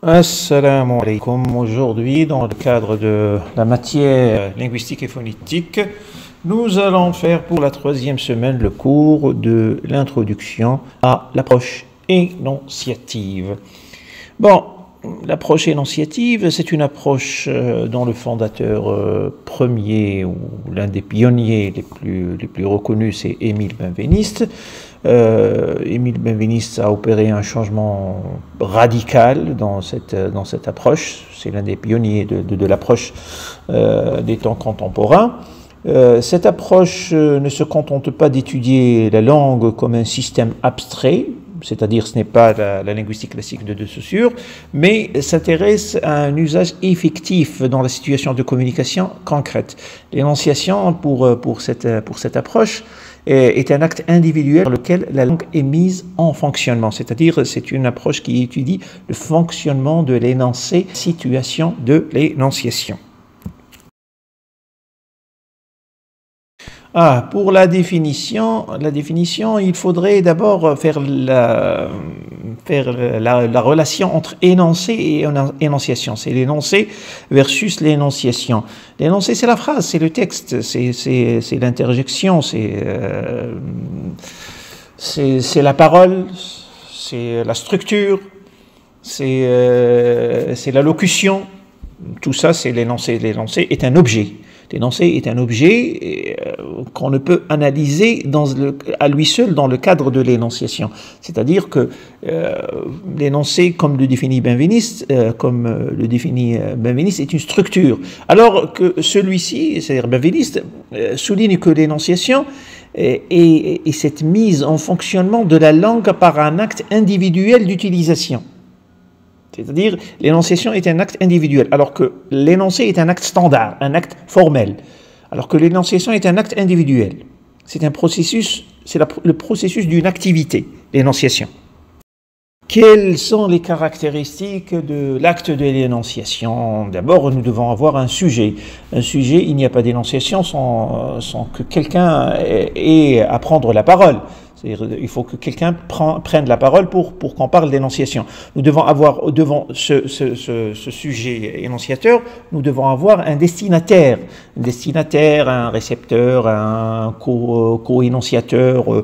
Assalamu alaikum. Aujourd'hui, dans le cadre de la matière linguistique et phonétique, nous allons faire pour la troisième semaine le cours de l'introduction à l'approche énonciative. Bon, l'approche énonciative, c'est une approche dont le fondateur premier ou l'un des pionniers les plus reconnus, c'est Émile Benveniste. Émile Benveniste a opéré un changement radical dans cette approche. C'est l'un des pionniers de l'approche des temps contemporains. Cette approche ne se contente pas d'étudier la langue comme un système abstrait, c'est-à-dire ce n'est pas la linguistique classique de Saussure, mais s'intéresse à un usage effectif dans la situation de communication concrète. L'énonciation pour cette approche est un acte individuel dans lequel la langue est mise en fonctionnement, c'est-à-dire c'est une approche qui étudie le fonctionnement de l'énoncé, situation de l'énonciation. Pour la définition, il faudrait d'abord faire la relation entre énoncé et énonciation. C'est l'énoncé versus l'énonciation. L'énoncé, c'est la phrase, c'est le texte, c'est l'interjection, c'est la parole, c'est la structure, c'est la locution. Tout ça, c'est l'énoncé. L'énoncé est un objet. L'énoncé est un objet qu'on ne peut analyser à lui seul dans le cadre de l'énonciation. C'est-à-dire que l'énoncé, comme le définit Benveniste, est une structure. Alors que celui-ci, c'est-à-dire Benveniste, souligne que l'énonciation est cette mise en fonctionnement de la langue par un acte individuel d'utilisation. C'est-à-dire, l'énonciation est un acte individuel, alors que l'énoncé est un acte standard, un acte formel, alors que l'énonciation est un acte individuel. C'est un processus, le processus d'une activité, l'énonciation. Quelles sont les caractéristiques de l'acte de l'énonciation? D'abord, nous devons avoir un sujet. Un sujet, il n'y a pas d'énonciation sans que quelqu'un ait à prendre la parole. C'est-à-dire, il faut que quelqu'un prenne la parole pour qu'on parle d'énonciation. Nous devons avoir, devant ce sujet énonciateur, nous devons avoir un destinataire, un récepteur, un co-énonciateur,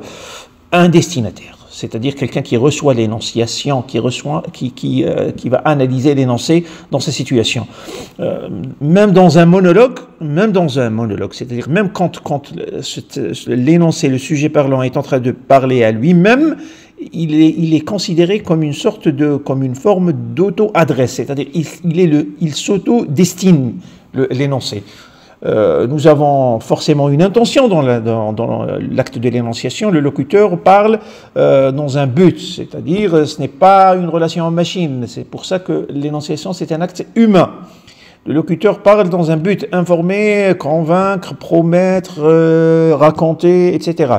un destinataire. C'est-à-dire quelqu'un qui reçoit l'énonciation, qui va analyser l'énoncé dans sa situation. Même dans un monologue, c'est-à-dire même quand l'énoncé, le sujet parlant est en train de parler à lui-même, il est considéré comme une forme d'auto-adresse, c'est-à-dire il s'auto-destine l'énoncé. Nous avons forcément une intention dans l'acte de l'énonciation. Le locuteur parle dans un but, c'est-à-dire ce n'est pas une relation en machine. C'est pour ça que l'énonciation, c'est un acte humain. Le locuteur parle dans un but, informer, convaincre, promettre, raconter, etc.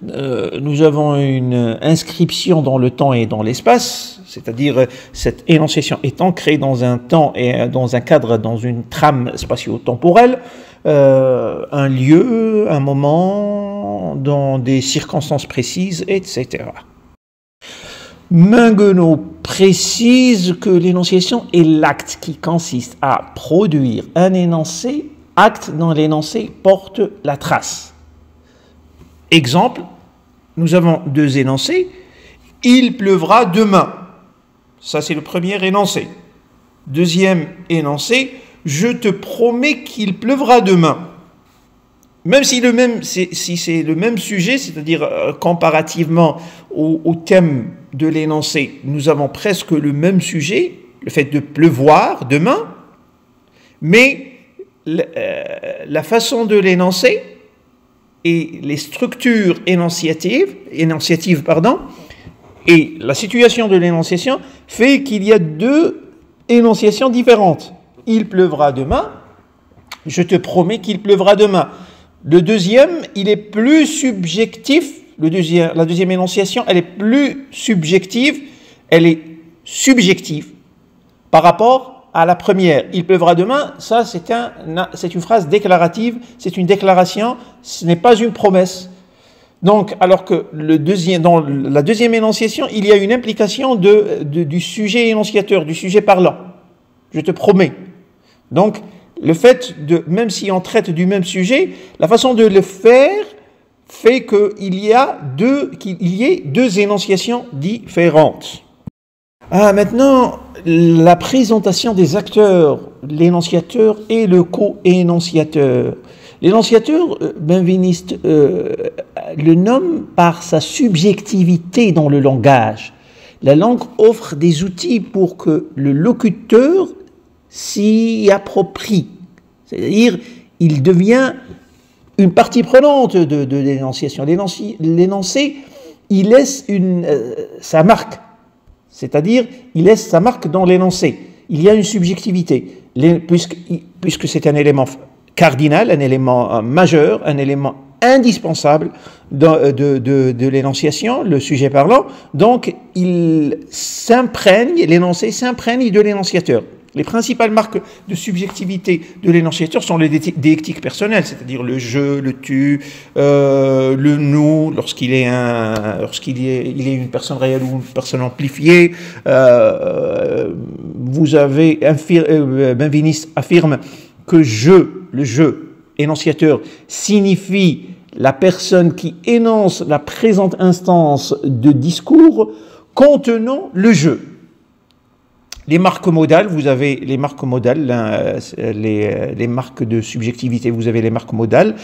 Nous avons une inscription dans le temps et dans l'espace, c'est-à-dire cette énonciation est ancrée dans un temps et dans un cadre, dans une trame spatio-temporelle, un lieu, un moment, dans des circonstances précises, etc. Minguenot précise que l'énonciation est l'acte qui consiste à produire un énoncé, acte dont l'énoncé porte la trace. Exemple, nous avons deux énoncés. Il pleuvra demain. Ça, c'est le premier énoncé. Deuxième énoncé, je te promets qu'il pleuvra demain. Même si c'est le même sujet, c'est-à-dire comparativement au thème de l'énoncé, nous avons presque le même sujet, le fait de pleuvoir demain, mais la façon de l'énoncer et les structures énonciatives, et la situation de l'énonciation fait qu'il y a deux énonciations différentes. Il pleuvra demain, je te promets qu'il pleuvra demain. Le deuxième, il est plus subjectif, la deuxième énonciation, elle est plus subjective, par rapport à la première. Il pleuvra demain, ça c'est une phrase déclarative, c'est une déclaration, ce n'est pas une promesse. Donc, alors que dans la deuxième énonciation, il y a une implication du sujet énonciateur, du sujet parlant. Je te promets. Donc, le fait même si on traite du même sujet, la façon de le faire fait qu'il y ait deux énonciations différentes. Maintenant, la présentation des acteurs, l'énonciateur et le co-énonciateur. L'énonciateur, Benveniste le nomme par sa subjectivité dans le langage. La langue offre des outils pour que le locuteur s'y approprie. C'est-à-dire, il devient une partie prenante de l'énonciation. L'énoncé, il laisse sa marque. C'est-à-dire, il laisse sa marque dans l'énoncé. Il y a une subjectivité, puisque c'est un élément cardinal, un élément majeur, un élément indispensable de l'énonciation, le sujet parlant. Donc, l'énoncé s'imprègne de l'énonciateur. Les principales marques de subjectivité de l'énonciateur sont les déictiques personnelles, c'est-à-dire le je, le tu, le nous, lorsqu'il est une personne réelle ou une personne amplifiée. Benveniste affirme que le je énonciateur signifie la personne qui énonce la présente instance de discours contenant le je. Les marques modales, vous avez les marques modales, les marques de subjectivité, vous avez les marques modales,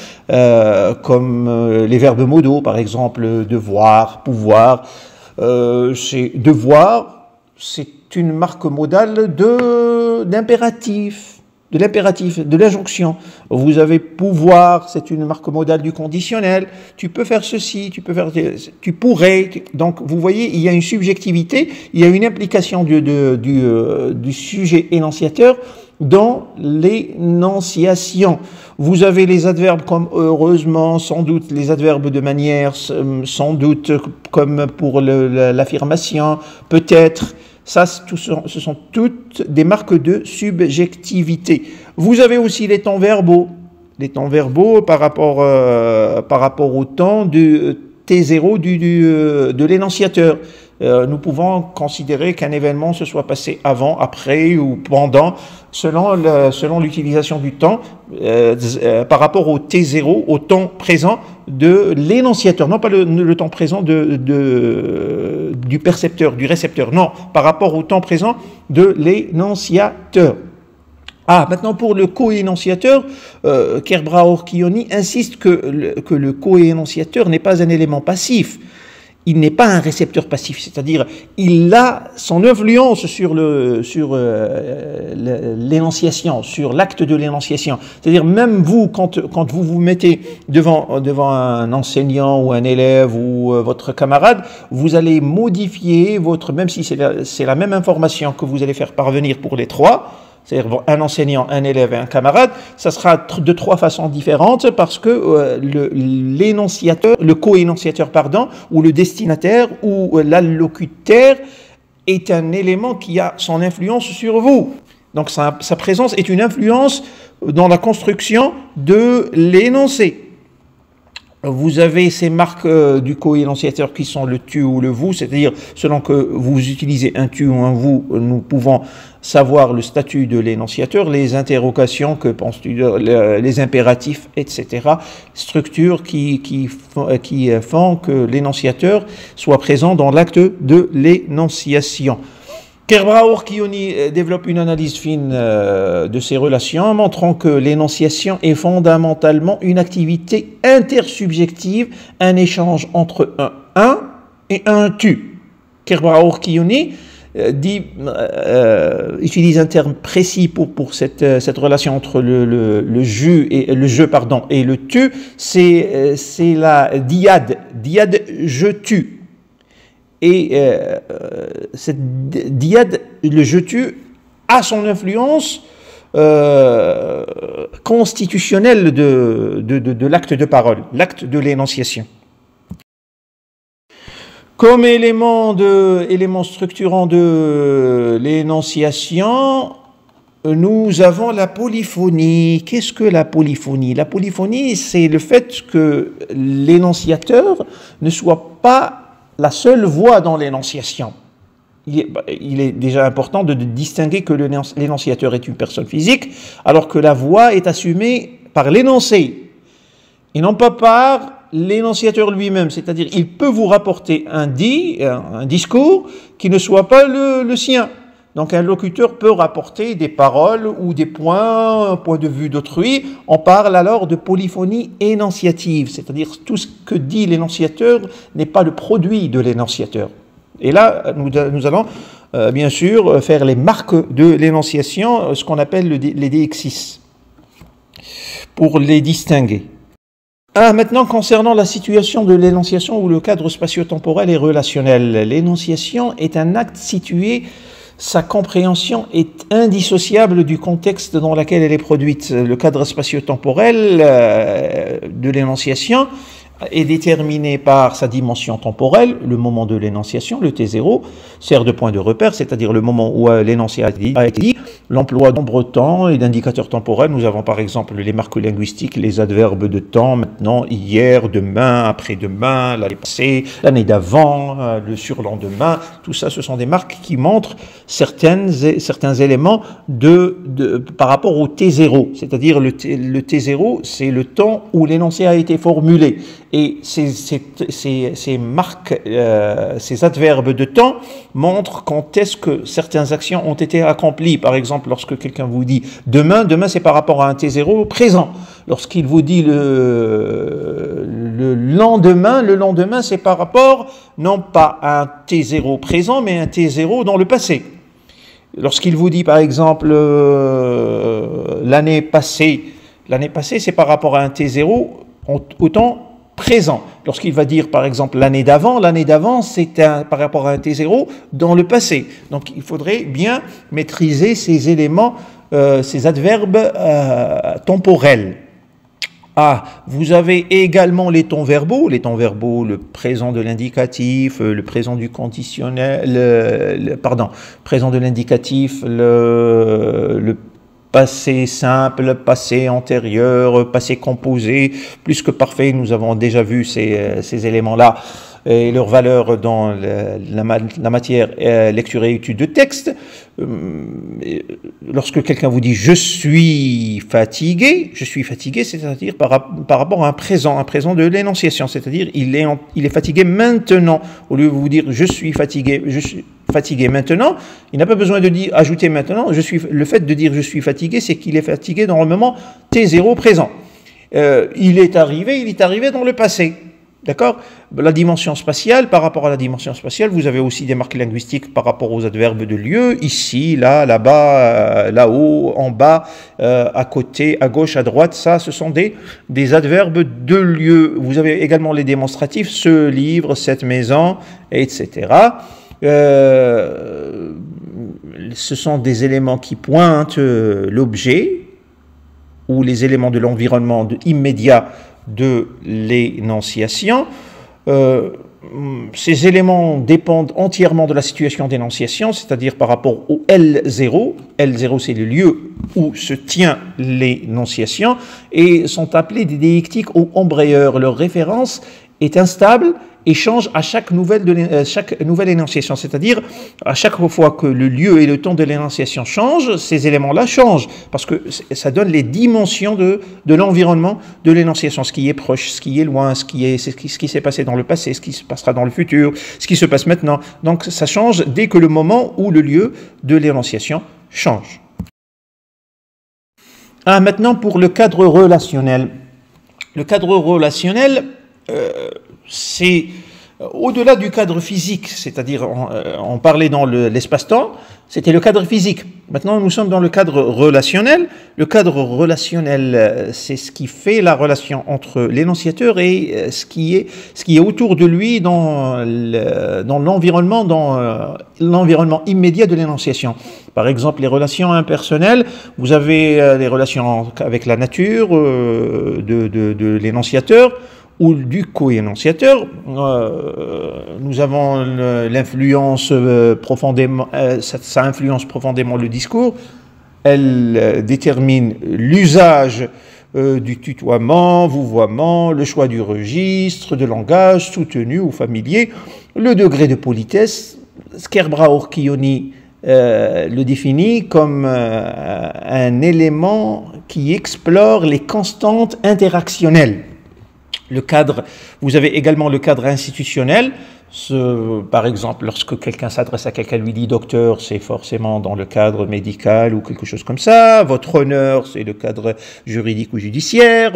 comme les verbes modaux, par exemple, devoir, pouvoir. Devoir, c'est une marque modale d'impératif. De l'impératif, de l'injonction. Vous avez pouvoir, c'est une marque modale du conditionnel. Tu peux faire ceci, tu pourrais. Donc, vous voyez, il y a une subjectivité, il y a une implication du sujet énonciateur dans l'énonciation. Vous avez les adverbes comme heureusement, sans doute, les adverbes de manière, sans doute, comme pour l'affirmation, peut-être. Ça, ce sont toutes des marques de subjectivité. Vous avez aussi les temps verbaux. Les temps verbaux par rapport au temps de T0 de l'énonciateur. Nous pouvons considérer qu'un événement se soit passé avant, après ou pendant, selon l'utilisation du temps, par rapport au T0, au temps présent de l'énonciateur, non pas le temps présent du percepteur, du récepteur, non, par rapport au temps présent de l'énonciateur. Maintenant pour le co-énonciateur, Kerbraor-Kioni insiste que le co-énonciateur n'est pas un élément passif. Il n'est pas un récepteur passif, c'est-à-dire il a son influence sur l'énonciation, sur l'acte de l'énonciation. C'est-à-dire même vous, quand vous vous mettez devant un enseignant ou un élève ou votre camarade, vous allez modifier même si c'est la même information que vous allez faire parvenir pour les trois. C'est-à-dire un enseignant, un élève et un camarade, ça sera de trois façons différentes parce que le co-énonciateur, ou le destinataire ou l'allocuteur est un élément qui a son influence sur vous. Donc sa présence est une influence dans la construction de l'énoncé. Vous avez ces marques du co-énonciateur qui sont le tu ou le vous, c'est-à-dire selon que vous utilisez un tu ou un vous, nous pouvons savoir le statut de l'énonciateur, les interrogations, que penses-tu, les impératifs, etc. Structures qui font que l'énonciateur soit présent dans l'acte de l'énonciation. Kerbraor-Kioni développe une analyse fine de ces relations, montrant que l'énonciation est fondamentalement une activité intersubjective, un échange entre un et un tu. Kerbraor-Kioni utilise un terme précis pour cette relation entre le je et le tu, c'est la dyade je tu. Et cette dyade, le je tu, a son influence constitutionnelle de l'acte de parole, l'acte de l'énonciation. Comme élément structurant de l'énonciation, nous avons la polyphonie. Qu'est-ce que la polyphonie? La polyphonie, c'est le fait que l'énonciateur ne soit pas la seule voix dans l'énonciation. Il est déjà important de distinguer que l'énonciateur est une personne physique, alors que la voix est assumée par l'énoncé, et non pas par l'énonciateur lui-même. C'est-à-dire, il peut vous rapporter un discours qui ne soit pas le sien. Donc un locuteur peut rapporter des paroles ou des points, un point de vue d'autrui. On parle alors de polyphonie énonciative, c'est-à-dire tout ce que dit l'énonciateur n'est pas le produit de l'énonciateur. Et là, nous allons bien sûr faire les marques de l'énonciation, ce qu'on appelle les DX6, pour les distinguer. Maintenant, concernant la situation de l'énonciation ou le cadre spatio-temporel et relationnel, l'énonciation est un acte situé. Sa compréhension est indissociable du contexte dans lequel elle est produite. Le cadre spatio-temporel de l'énonciation est déterminé par sa dimension temporelle, le moment de l'énonciation, le T0, sert de point de repère, c'est-à-dire le moment où l'énoncé a été dit, l'emploi de nombreux temps et d'indicateurs temporels. Nous avons par exemple les marques linguistiques, les adverbes de temps, maintenant, hier, demain, après-demain, l'année passée, l'année d'avant, le surlendemain. Tout ça, ce sont des marques qui montrent certains éléments par rapport au T0, c'est-à-dire le T0, c'est le temps où l'énoncé a été formulé. Et ces marques, ces adverbes de temps montrent quand est-ce que certaines actions ont été accomplies. Par exemple, lorsque quelqu'un vous dit demain, demain c'est par rapport à un T0 présent. Lorsqu'il vous dit le lendemain c'est par rapport non pas à un T0 présent, mais un T0 dans le passé. Lorsqu'il vous dit par exemple l'année passée c'est par rapport à un T0 au temps présent. Lorsqu'il va dire par exemple l'année d'avant c'est par rapport à un T0 dans le passé. Donc il faudrait bien maîtriser ces éléments, ces adverbes temporels. Vous avez également les temps verbaux, le présent de l'indicatif, le présent du conditionnel, présent de l'indicatif, le passé simple, passé antérieur, passé composé, plus que parfait. Nous avons déjà vu ces éléments-là et leur valeur dans la matière lecture et étude de texte. Lorsque quelqu'un vous dit « je suis fatigué », c'est-à-dire par rapport à un présent de l'énonciation, c'est-à-dire il est fatigué maintenant. Au lieu de vous dire « je suis fatigué maintenant », il n'a pas besoin de ajouter maintenant. Le fait de dire « je suis fatigué », c'est qu'il est fatigué dans le moment T0 présent. Il est arrivé dans le passé. D'accord? La dimension spatiale, par rapport à la dimension spatiale, vous avez aussi des marques linguistiques par rapport aux adverbes de lieu, ici, là, là-bas, là-haut, en bas, à côté, à gauche, à droite. Ça, ce sont des adverbes de lieu. Vous avez également les démonstratifs, ce livre, cette maison, etc. Ce sont des éléments qui pointent l'objet ou les éléments de l'environnement immédiat de l'énonciation. Ces éléments dépendent entièrement de la situation d'énonciation, c'est-à-dire par rapport au L0. L0, c'est le lieu où se tient l'énonciation, et sont appelés des déictiques ou embrayeurs. Leur référence est instable et change à chaque nouvelle énonciation, c'est-à-dire à chaque fois que le lieu et le temps de l'énonciation changent, ces éléments-là changent, parce que ça donne les dimensions de l'environnement de l'énonciation, ce qui est proche, ce qui est loin, ce qui s'est passé dans le passé, ce qui se passera dans le futur, ce qui se passe maintenant. Donc ça change dès que le moment où le lieu de l'énonciation change. Maintenant pour le cadre relationnel. Le cadre relationnel, c'est au-delà du cadre physique, c'est-à-dire on parlait dans l'espace-temps, c'était le cadre physique. Maintenant, nous sommes dans le cadre relationnel. Le cadre relationnel, c'est ce qui fait la relation entre l'énonciateur et ce qui est autour de lui dans l'environnement immédiat de l'énonciation. Par exemple, les relations impersonnelles, vous avez les relations avec la nature de l'énonciateur ou du co-énonciateur. Nous avons l'influence profondément, ça influence profondément le discours. elle détermine l'usage du tutoiement, vouvoiement, le choix du registre de langage soutenu ou familier, le degré de politesse. Skerbraur-Kioni le définit comme un élément qui explore les constantes interactionnelles. Le cadre, vous avez également le cadre institutionnel. Par exemple, lorsque quelqu'un s'adresse à quelqu'un, lui dit docteur, c'est forcément dans le cadre médical ou quelque chose comme ça. Votre honneur, c'est le cadre juridique ou judiciaire.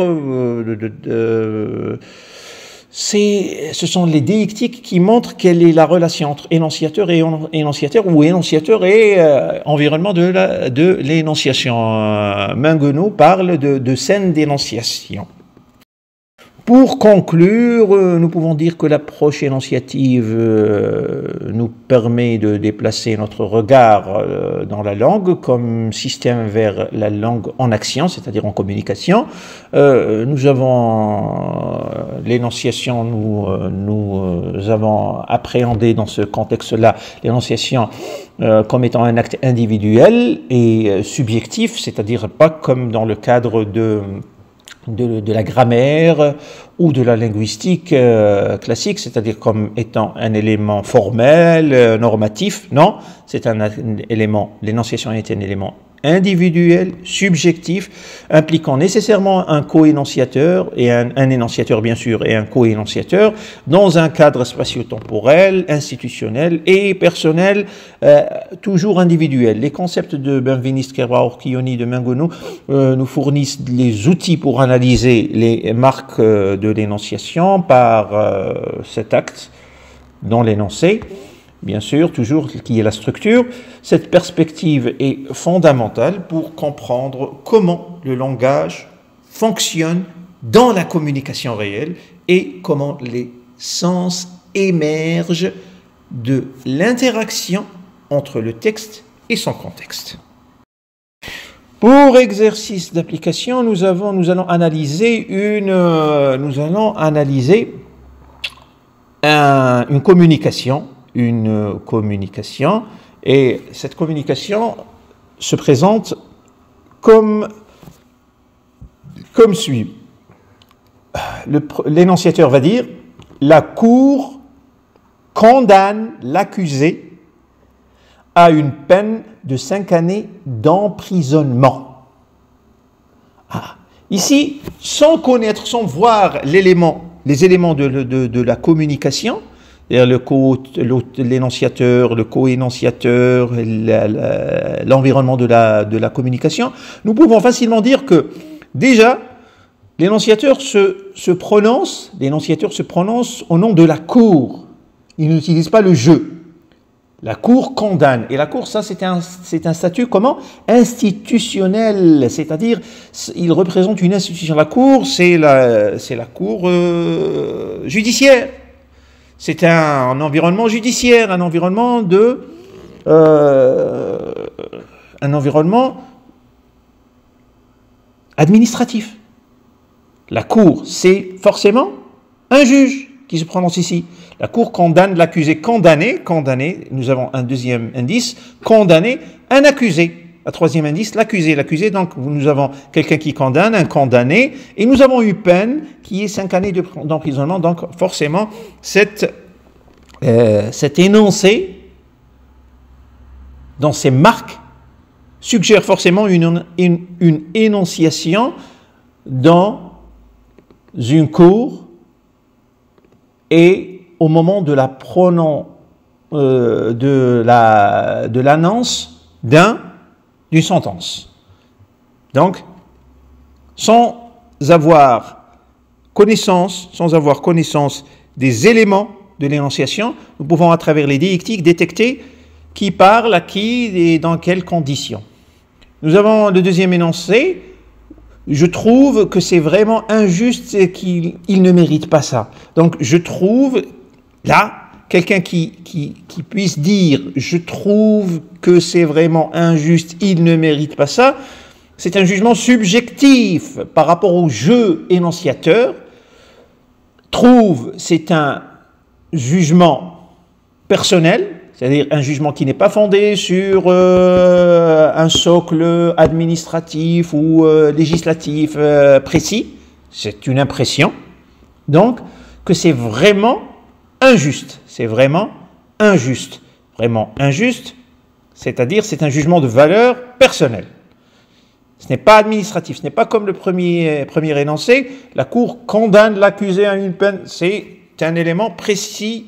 Ce sont les déictiques qui montrent quelle est la relation entre énonciateur et énonciateur, ou énonciateur et environnement de l'énonciation. Mengueno parle de scène d'énonciation. Pour conclure, nous pouvons dire que l'approche énonciative nous permet de déplacer notre regard dans la langue comme système vers la langue en action, c'est-à-dire en communication. Nous avons l'énonciation, nous avons appréhendé dans ce contexte-là l'énonciation comme étant un acte individuel et subjectif, c'est-à-dire pas comme dans le cadre de la grammaire ou de la linguistique classique, c'est-à-dire comme étant un élément formel, normatif. Non, c'est un élément, l'énonciation est un élément individuel, subjectif, impliquant nécessairement un co-énonciateur et un énonciateur bien sûr et un co-énonciateur dans un cadre spatio-temporel, institutionnel et personnel, toujours individuel. Les concepts de Benveniste, Skerbraur-Kioni, de Mengueno nous fournissent les outils pour analyser les marques de l'énonciation par cet acte dans l'énoncé. Bien sûr, toujours qui est la structure. Cette perspective est fondamentale pour comprendre comment le langage fonctionne dans la communication réelle et comment les sens émergent de l'interaction entre le texte et son contexte. Pour exercice d'application, nous allons analyser une communication. Et cette communication se présente comme suit. L'énonciateur va dire « La Cour condamne l'accusé à une peine de 5 années d'emprisonnement. » Ici, sans connaître, sans voir les éléments de la communication, l'énonciateur, le co-énonciateur, l'environnement de la communication, nous pouvons facilement dire que déjà, l'énonciateur se prononce au nom de la cour. Il n'utilise pas le je. La cour condamne. Et la cour, ça, c'est un statut comment? Institutionnel. C'est-à-dire, il représente une institution. La cour, c'est la cour judiciaire. C'est un environnement judiciaire, un environnement administratif. La cour, c'est forcément un juge qui se prononce ici. La cour condamne l'accusé. Condamné, nous avons un deuxième indice, condamné, un accusé. Un troisième indice, l'accusé. L'accusé, donc nous avons quelqu'un qui condamne, un condamné, et nous avons eu peine qui est 5 années d'emprisonnement. Donc forcément, cet énoncé, dans ses marques, suggère forcément une énonciation dans une cour et au moment de l'annonce d'une sentence. Donc, sans avoir connaissance des éléments de l'énonciation, nous pouvons à travers les déictiques détecter qui parle à qui et dans quelles conditions. Nous avons le deuxième énoncé. Je trouve que c'est vraiment injuste et qu'il ne mérite pas ça. Donc je trouve, là, quelqu'un qui puisse dire « je trouve que c'est vraiment injuste, il ne mérite pas ça », c'est un jugement subjectif par rapport au je énonciateur. Trouve, c'est un jugement personnel, c'est-à-dire un jugement qui n'est pas fondé sur un socle administratif ou législatif précis, c'est une impression, donc que c'est vraiment injuste, vraiment injuste, c'est-à-dire c'est un jugement de valeur personnelle. Ce n'est pas administratif, ce n'est pas comme le premier énoncé, la Cour condamne l'accusé à une peine, c'est un élément précis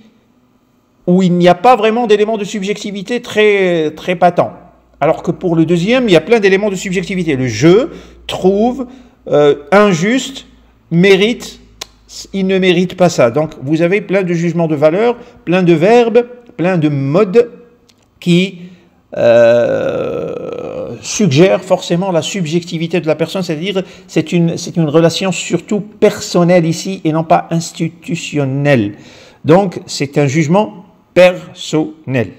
où il n'y a pas vraiment d'éléments de subjectivité très, très patents. Alors que pour le deuxième, il y a plein d'éléments de subjectivité. Le je trouve injuste, mérite, il ne mérite pas ça. Donc vous avez plein de jugements de valeur, plein de verbes, plein de modes qui suggère forcément la subjectivité de la personne, c'est-à-dire c'est une relation surtout personnelle ici et non pas institutionnelle. Donc c'est un jugement personnel.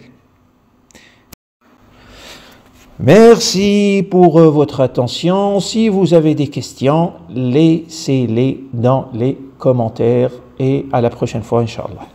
Merci pour votre attention. Si vous avez des questions, laissez-les dans les commentaires et à la prochaine fois, Inch'Allah.